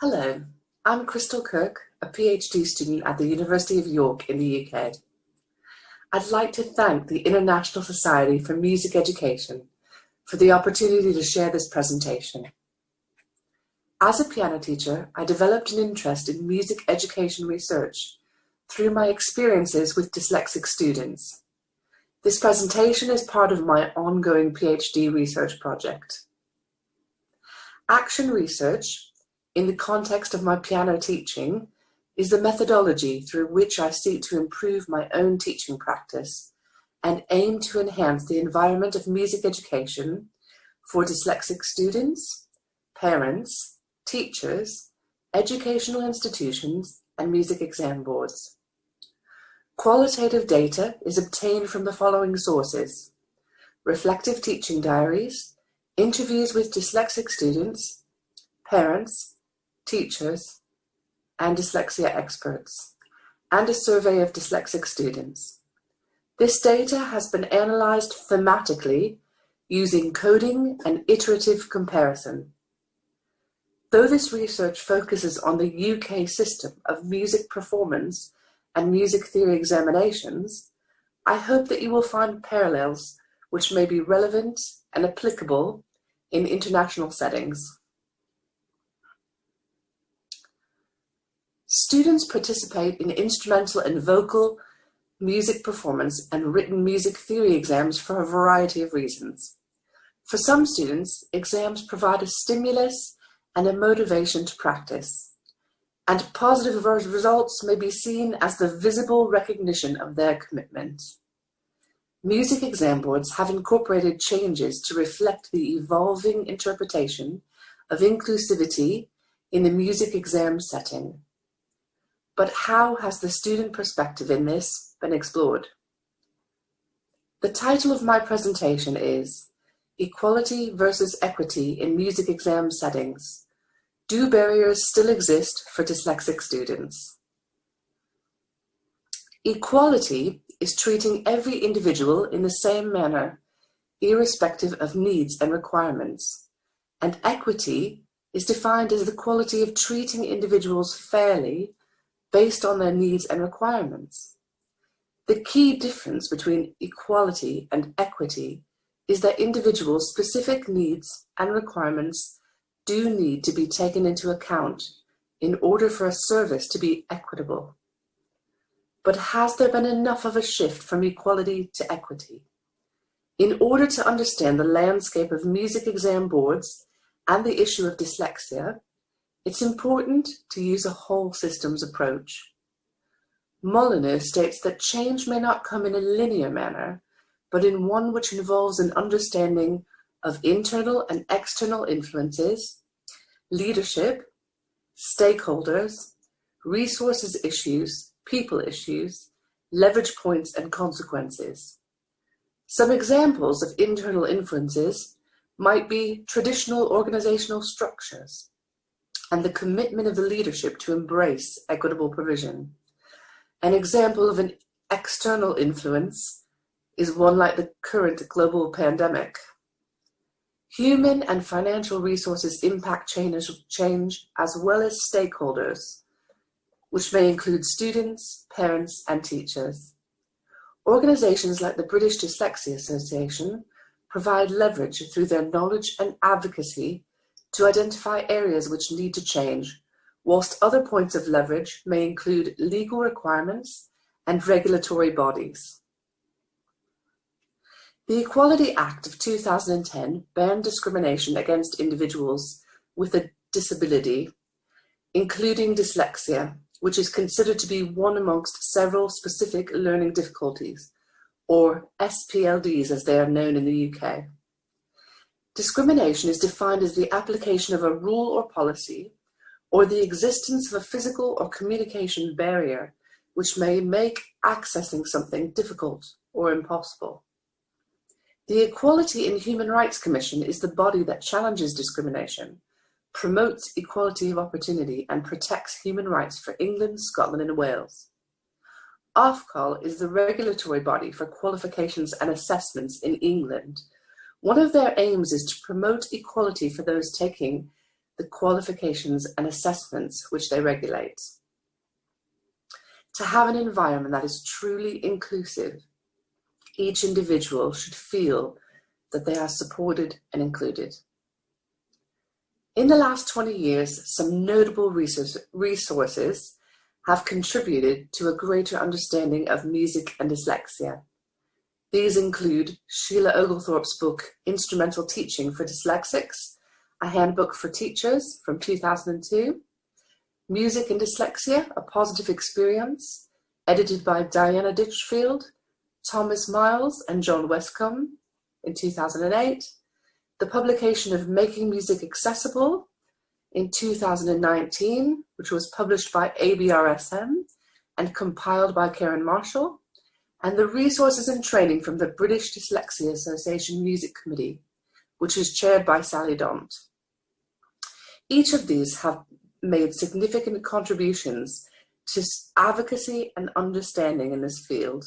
Hello, I'm Kristl Kirk, a PhD student at the University of York in the UK. I'd like to thank the International Society for Music Education for the opportunity to share this presentation. As a piano teacher, I developed an interest in music education research through my experiences with dyslexic students. This presentation is part of my ongoing PhD research project. Action research, in the context of my piano teaching, is the methodology through which I seek to improve my own teaching practice and aim to enhance the environment of music education for dyslexic students, parents, teachers, educational institutions, and music exam boards. Qualitative data is obtained from the following sources: reflective teaching diaries, interviews with dyslexic students, parents, teachers, and dyslexia experts, and a survey of dyslexic students. This data has been analysed thematically using coding and iterative comparison. Though this research focuses on the UK system of music performance and music theory examinations, I hope that you will find parallels which may be relevant and applicable in international settings. Students participate in instrumental and vocal music performance and written music theory exams for a variety of reasons. For some students, exams provide a stimulus and a motivation to practice, and positive results may be seen as the visible recognition of their commitment. Music exam boards have incorporated changes to reflect the evolving interpretation of inclusivity in the music exam setting. But how has the student perspective in this been explored? The title of my presentation is Equality versus Equity in Music Exam Settings. Do barriers still exist for dyslexic students? Equality is treating every individual in the same manner, irrespective of needs and requirements. And equity is defined as the quality of treating individuals fairly based on their needs and requirements. The key difference between equality and equity is that individuals' specific needs and requirements do need to be taken into account in order for a service to be equitable. But has there been enough of a shift from equality to equity? In order to understand the landscape of music exam boards and the issue of dyslexia, it's important to use a whole systems approach. Molyneux states that change may not come in a linear manner, but in one which involves an understanding of internal and external influences, leadership, stakeholders, resources issues, people issues, leverage points, and consequences. Some examples of internal influences might be traditional organizational structures and the commitment of the leadership to embrace equitable provision. An example of an external influence is one like the current global pandemic. Human and financial resources impact change as well as stakeholders, which may include students, parents, and teachers. Organizations like the British Dyslexia Association provide leverage through their knowledge and advocacy to identify areas which need to change, whilst other points of leverage may include legal requirements and regulatory bodies. The Equality Act of 2010 banned discrimination against individuals with a disability, including dyslexia, which is considered to be one amongst several specific learning difficulties, or SPLDs as they are known in the UK. Discrimination is defined as the application of a rule or policy, or the existence of a physical or communication barrier which may make accessing something difficult or impossible. The Equality and Human Rights Commission is the body that challenges discrimination, promotes equality of opportunity, and protects human rights for England, Scotland, and Wales. Ofqual is the regulatory body for qualifications and assessments in England. One of their aims is to promote equality for those taking the qualifications and assessments which they regulate. To have an environment that is truly inclusive, each individual should feel that they are supported and included. In the last 20 years, some notable resources have contributed to a greater understanding of music and dyslexia. These include Sheila Oglethorpe's book, Instrumental Teaching for Dyslexics, a handbook for teachers from 2002, Music and Dyslexia, A Positive Experience, edited by Diana Ditchfield, Thomas Miles and John Westcombe in 2008, the publication of Making Music Accessible in 2019, which was published by ABRSM and compiled by Karen Marshall, and the Resources and Training from the British Dyslexia Association Music Committee, which is chaired by Sally Daunt. Each of these have made significant contributions to advocacy and understanding in this field.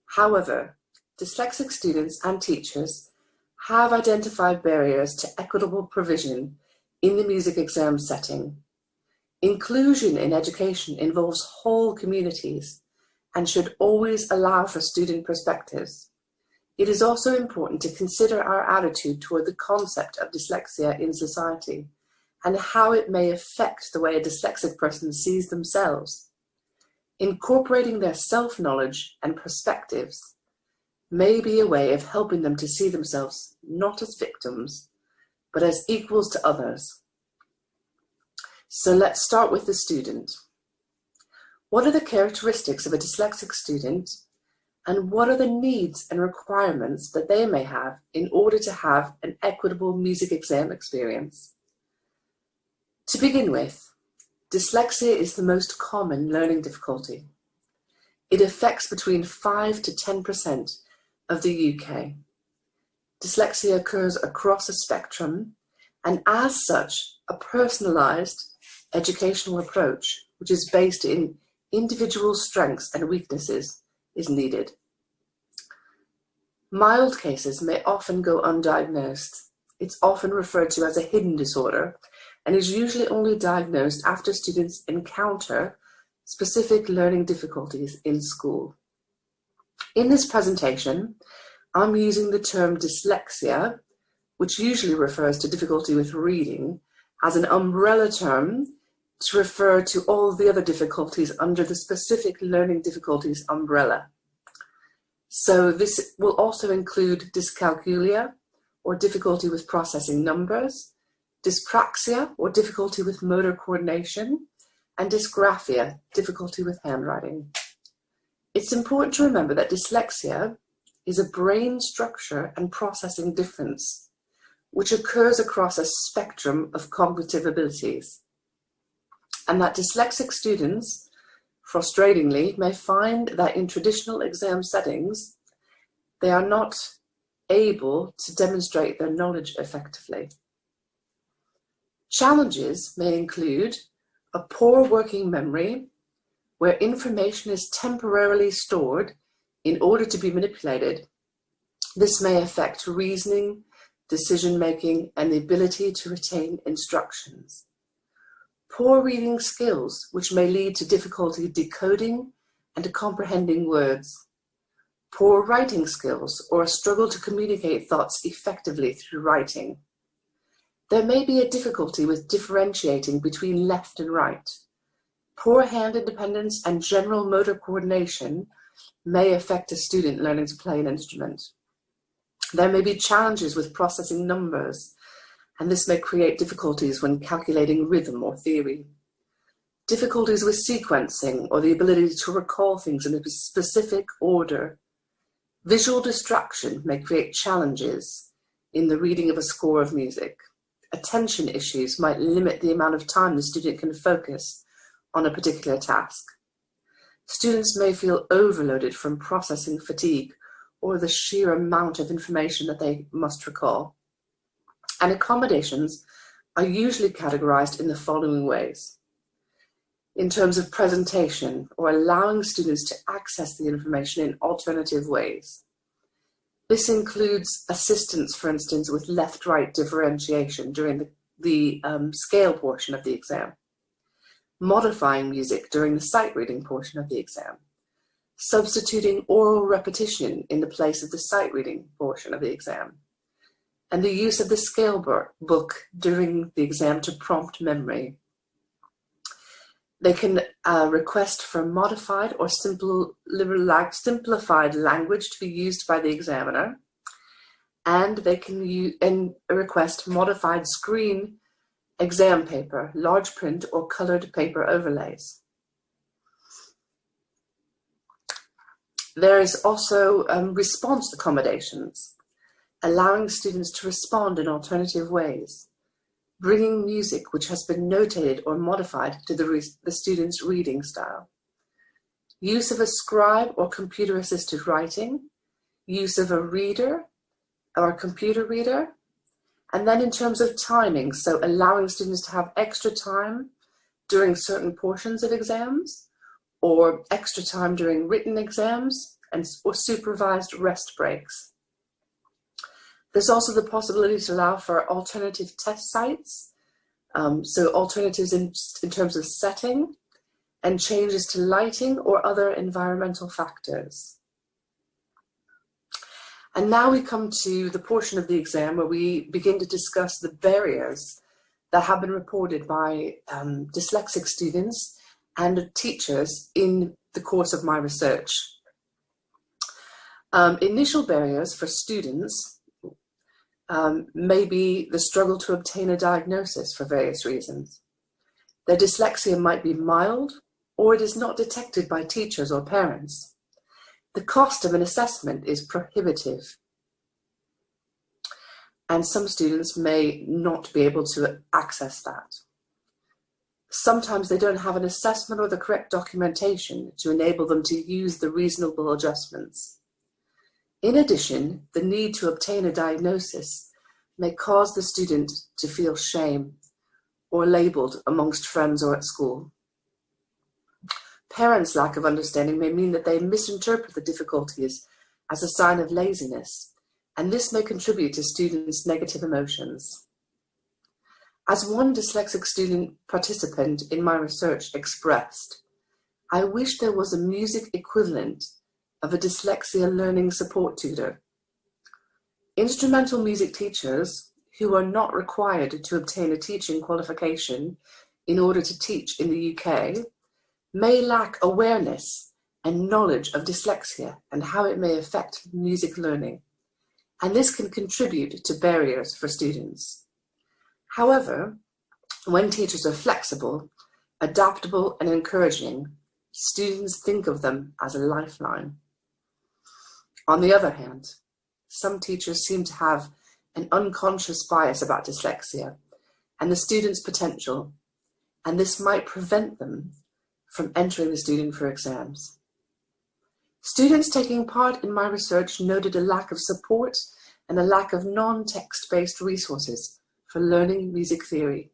However, dyslexic students and teachers have identified barriers to equitable provision in the music exam setting. Inclusion in education involves whole communities and should always allow for student perspectives. It is also important to consider our attitude toward the concept of dyslexia in society and how it may affect the way a dyslexic person sees themselves. Incorporating their self-knowledge and perspectives may be a way of helping them to see themselves not as victims, but as equals to others. So let's start with the student. What are the characteristics of a dyslexic student, and what are the needs and requirements that they may have in order to have an equitable music exam experience? To begin with, dyslexia is the most common learning difficulty. It affects between 5 to 10% of the UK. Dyslexia occurs across a spectrum, and as such, a personalised educational approach, which is based in individual strengths and weaknesses, is needed. Mild cases may often go undiagnosed. It's often referred to as a hidden disorder and is usually only diagnosed after students encounter specific learning difficulties in school. In this presentation, I'm using the term dyslexia, which usually refers to difficulty with reading, as an umbrella term to refer to all the other difficulties under the specific learning difficulties umbrella. So this will also include dyscalculia, or difficulty with processing numbers, dyspraxia, or difficulty with motor coordination, and dysgraphia, difficulty with handwriting. It's important to remember that dyslexia is a brain structure and processing difference, which occurs across a spectrum of cognitive abilities, and that dyslexic students, frustratingly, may find that in traditional exam settings, they are not able to demonstrate their knowledge effectively. Challenges may include a poor working memory, where information is temporarily stored in order to be manipulated. This may affect reasoning, decision-making, and the ability to retain instructions. Poor reading skills, which may lead to difficulty decoding and comprehending words. Poor writing skills, or a struggle to communicate thoughts effectively through writing. There may be a difficulty with differentiating between left and right. Poor hand independence and general motor coordination may affect a student learning to play an instrument. There may be challenges with processing numbers, and this may create difficulties when calculating rhythm or theory. Difficulties with sequencing, or the ability to recall things in a specific order. Visual distraction may create challenges in the reading of a score of music. Attention issues might limit the amount of time the student can focus on a particular task. Students may feel overloaded from processing fatigue or the sheer amount of information that they must recall. And accommodations are usually categorized in the following ways. In terms of presentation, or allowing students to access the information in alternative ways. This includes assistance, for instance, with left-right differentiation during the the scale portion of the exam, modifying music during the sight reading portion of the exam, substituting oral repetition in the place of the sight reading portion of the exam, and the use of the scale book during the exam to prompt memory. They can request for modified or simplified language to be used by the examiner, and they can request modified screen exam paper, large print or colored paper overlays. There is also response accommodations, allowing students to respond in alternative ways, bringing music which has been notated or modified to the student's reading style, use of a scribe or computer-assisted writing, use of a reader or a computer reader, and then in terms of timing, so allowing students to have extra time during certain portions of exams, or extra time during written exams, or supervised rest breaks. There's also the possibility to allow for alternative test sites, so alternatives in terms of setting, and changes to lighting or other environmental factors. And now we come to the portion of the exam where we begin to discuss the barriers that have been reported by dyslexic students and teachers in the course of my research. Initial barriers for students may be the struggle to obtain a diagnosis for various reasons. Their dyslexia might be mild, or it is not detected by teachers or parents. The cost of an assessment is prohibitive, and some students may not be able to access that. Sometimes they don't have an assessment or the correct documentation to enable them to use the reasonable adjustments. In addition, the need to obtain a diagnosis may cause the student to feel shame or labeled amongst friends or at school. Parents' lack of understanding may mean that they misinterpret the difficulties as a sign of laziness, and this may contribute to students' negative emotions. As one dyslexic student participant in my research expressed, I wish there was a music equivalent of a dyslexia learning support tutor. Instrumental music teachers, who are not required to obtain a teaching qualification in order to teach in the UK, may lack awareness and knowledge of dyslexia and how it may affect music learning, and this can contribute to barriers for students. However, when teachers are flexible, adaptable, and encouraging, students think of them as a lifeline. On the other hand, some teachers seem to have an unconscious bias about dyslexia and the student's potential, and this might prevent them from entering the student for exams. Students taking part in my research noted a lack of support and a lack of non-text-based resources for learning music theory.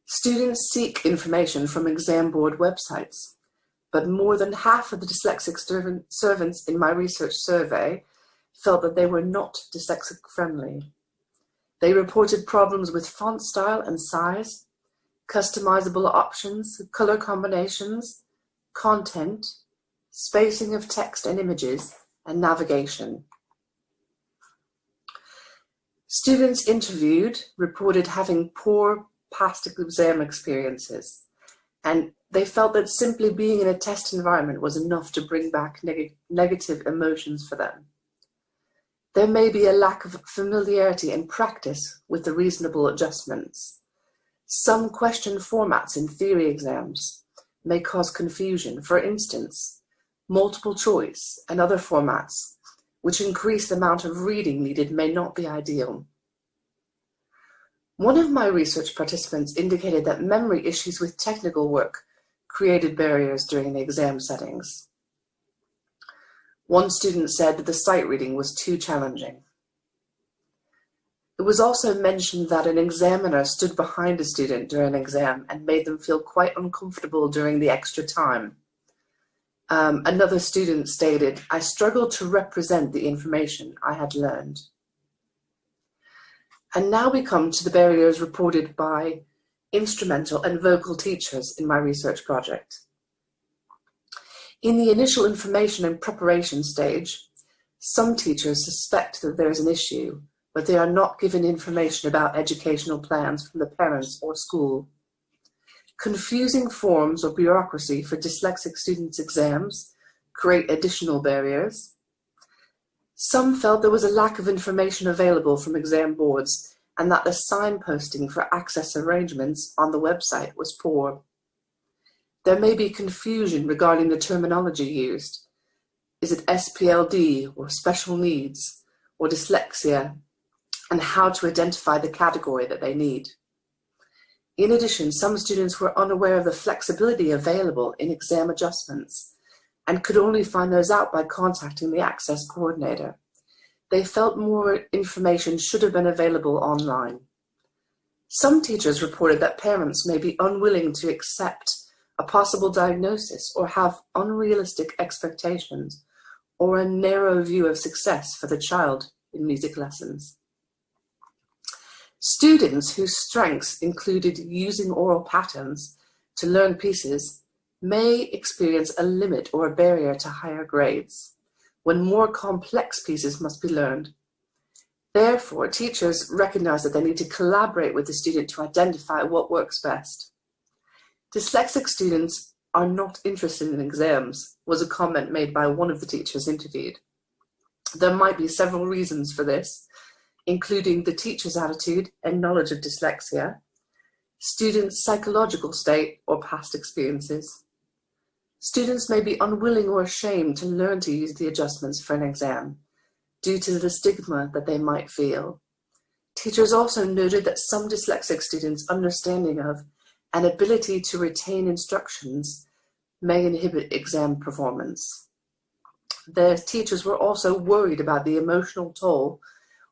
Students seek information from exam board websites, but more than half of the dyslexic servants in my research survey felt that they were not dyslexic friendly. They reported problems with font style and size, customizable options, color combinations, content, spacing of text and images, and navigation. Students interviewed reported having poor past exam experiences, and they felt that simply being in a test environment was enough to bring back negative emotions for them. There may be a lack of familiarity and practice with the reasonable adjustments. Some question formats in theory exams may cause confusion. For instance, multiple choice and other formats, which increase the amount of reading needed, may not be ideal. One of my research participants indicated that memory issues with technical work created barriers during the exam settings. One student said that the sight reading was too challenging. It was also mentioned that an examiner stood behind a student during an exam and made them feel quite uncomfortable during the extra time. Another student stated, "I struggled to represent the information I had learned." And now we come to the barriers reported by instrumental and vocal teachers in my research project. In the initial information and preparation stage, some teachers suspect that there is an issue, but they are not given information about educational plans from the parents or school. Confusing forms or bureaucracy for dyslexic students' exams create additional barriers. Some felt there was a lack of information available from exam boards and that the signposting for access arrangements on the website was poor. There may be confusion regarding the terminology used. Is it SPLD or special needs or dyslexia, and how to identify the category that they need. In addition, some students were unaware of the flexibility available in exam adjustments and could only find those out by contacting the access coordinator. They felt more information should have been available online. Some teachers reported that parents may be unwilling to accept a possible diagnosis or have unrealistic expectations or a narrow view of success for the child in music lessons. Students whose strengths included using oral patterns to learn pieces may experience a limit or a barrier to higher grades when more complex pieces must be learned. Therefore, teachers recognize that they need to collaborate with the student to identify what works best. Dyslexic students are not interested in exams, was a comment made by one of the teachers interviewed. There might be several reasons for this, including the teacher's attitude and knowledge of dyslexia, students' psychological state or past experiences. Students may be unwilling or ashamed to learn to use the adjustments for an exam due to the stigma that they might feel. Teachers also noted that some dyslexic students' understanding of and ability to retain instructions may inhibit exam performance. The teachers were also worried about the emotional toll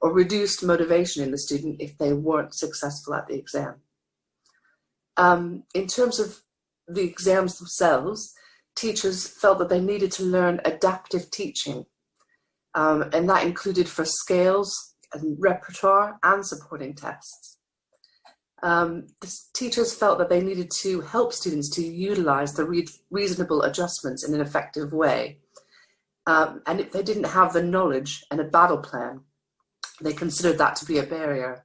or reduced motivation in the student if they weren't successful at the exam. In terms of the exams themselves, teachers felt that they needed to learn adaptive teaching, and that included for scales and repertoire and supporting tests. The teachers felt that they needed to help students to utilize the reasonable adjustments in an effective way. And if they didn't have the knowledge and a battle plan, they considered that to be a barrier.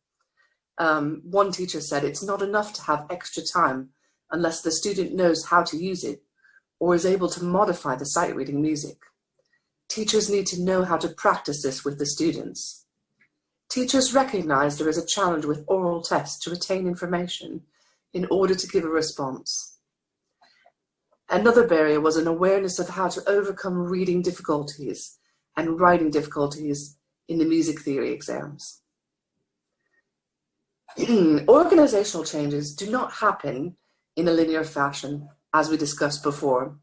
One teacher said, it's not enough to have extra time unless the student knows how to use it or is able to modify the sight reading music. Teachers need to know how to practice this with the students. Teachers recognize there is a challenge with oral tests to retain information in order to give a response. Another barrier was an awareness of how to overcome reading difficulties and writing difficulties in the music theory exams. Organizational changes do not happen in a linear fashion, as we discussed before,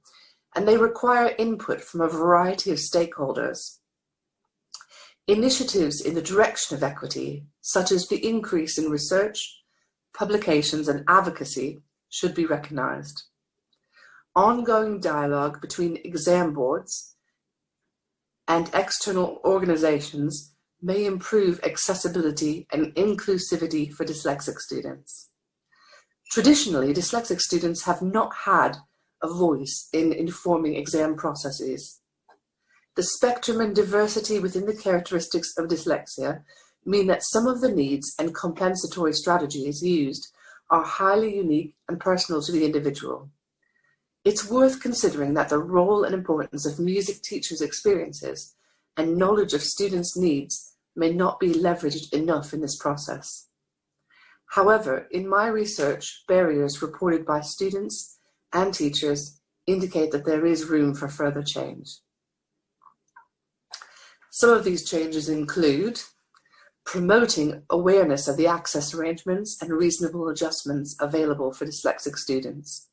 and they require input from a variety of stakeholders. Initiatives in the direction of equity, such as the increase in research, publications, and advocacy, should be recognized. Ongoing dialogue between exam boards and external organizations may improve accessibility and inclusivity for dyslexic students. Traditionally, dyslexic students have not had a voice in informing exam processes. The spectrum and diversity within the characteristics of dyslexia mean that some of the needs and compensatory strategies used are highly unique and personal to the individual. It's worth considering that the role and importance of music teachers' experiences and knowledge of students' needs may not be leveraged enough in this process. However, in my research, barriers reported by students and teachers indicate that there is room for further change. Some of these changes include promoting awareness of the access arrangements and reasonable adjustments available for dyslexic students,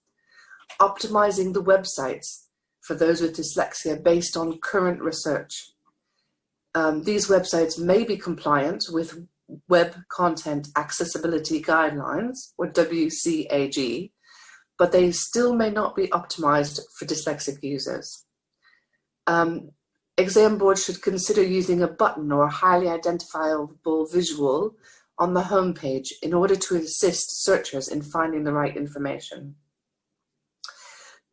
optimizing the websites for those with dyslexia based on current research. These websites may be compliant with Web Content Accessibility Guidelines, or WCAG, but they still may not be optimized for dyslexic users. Exam boards should consider using a button or a highly identifiable visual on the homepage in order to assist searchers in finding the right information.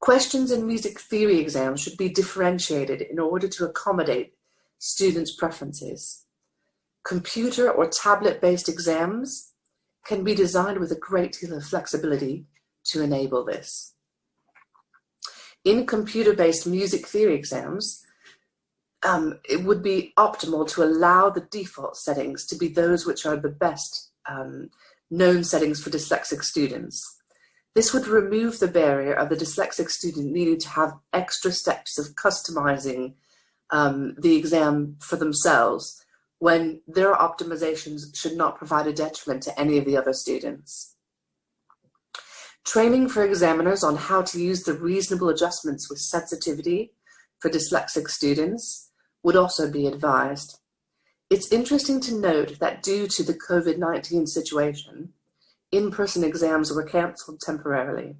Questions in music theory exams should be differentiated in order to accommodate students' preferences. Computer or tablet-based exams can be designed with a great deal of flexibility to enable this. In computer-based music theory exams, it would be optimal to allow the default settings to be those which are the best known settings for dyslexic students. This would remove the barrier of the dyslexic student needing to have extra steps of customizing the exam for themselves when their optimizations should not provide a detriment to any of the other students. Training for examiners on how to use the reasonable adjustments with sensitivity for dyslexic students would also be advised. It's interesting to note that due to the COVID-19 situation, in-person exams were cancelled temporarily.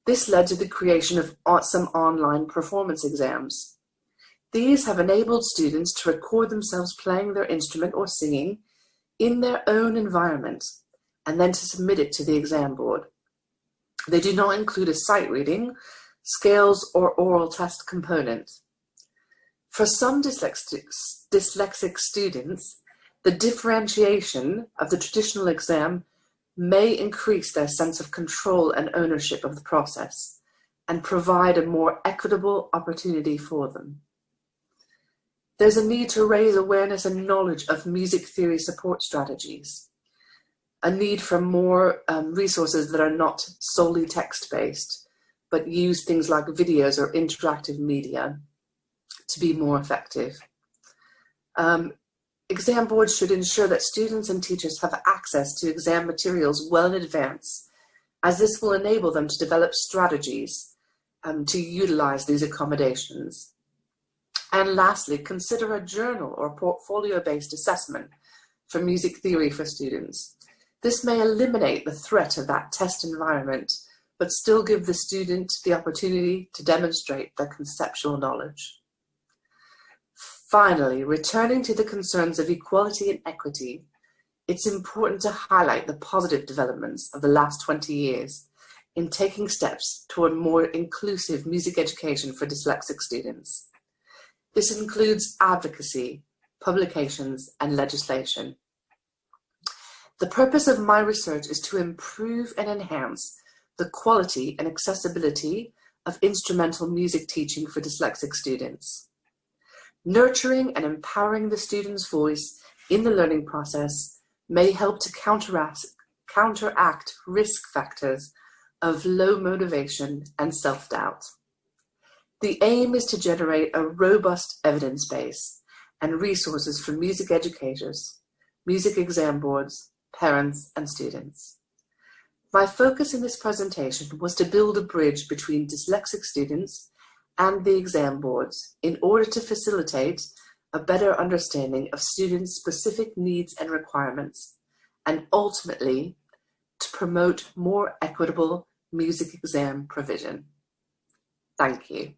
This led to the creation of some online performance exams. These have enabled students to record themselves playing their instrument or singing in their own environment and then to submit it to the exam board. They do not include a sight reading, scales, or oral test component. For some dyslexic students, the differentiation of the traditional exam may increase their sense of control and ownership of the process and provide a more equitable opportunity for them. There's a need to raise awareness and knowledge of music theory support strategies, a need for more resources that are not solely text-based, but use things like videos or interactive media to be more effective. Exam boards should ensure that students and teachers have access to exam materials well in advance, as this will enable them to develop strategies to utilize these accommodations. And lastly, consider a journal or portfolio-based assessment for music theory for students. This may eliminate the threat of that test environment, but still give the student the opportunity to demonstrate their conceptual knowledge. Finally, returning to the concerns of equality and equity, it's important to highlight the positive developments of the last 20 years in taking steps toward more inclusive music education for dyslexic students. This includes advocacy, publications, and legislation. The purpose of my research is to improve and enhance the quality and accessibility of instrumental music teaching for dyslexic students. Nurturing and empowering the student's voice in the learning process may help to counteract risk factors of low motivation and self-doubt. The aim is to generate a robust evidence base and resources for music educators, music exam boards, parents, and students. My focus in this presentation was to build a bridge between dyslexic students and the exam boards in order to facilitate a better understanding of students' specific needs and requirements, and ultimately to promote more equitable music exam provision. Thank you.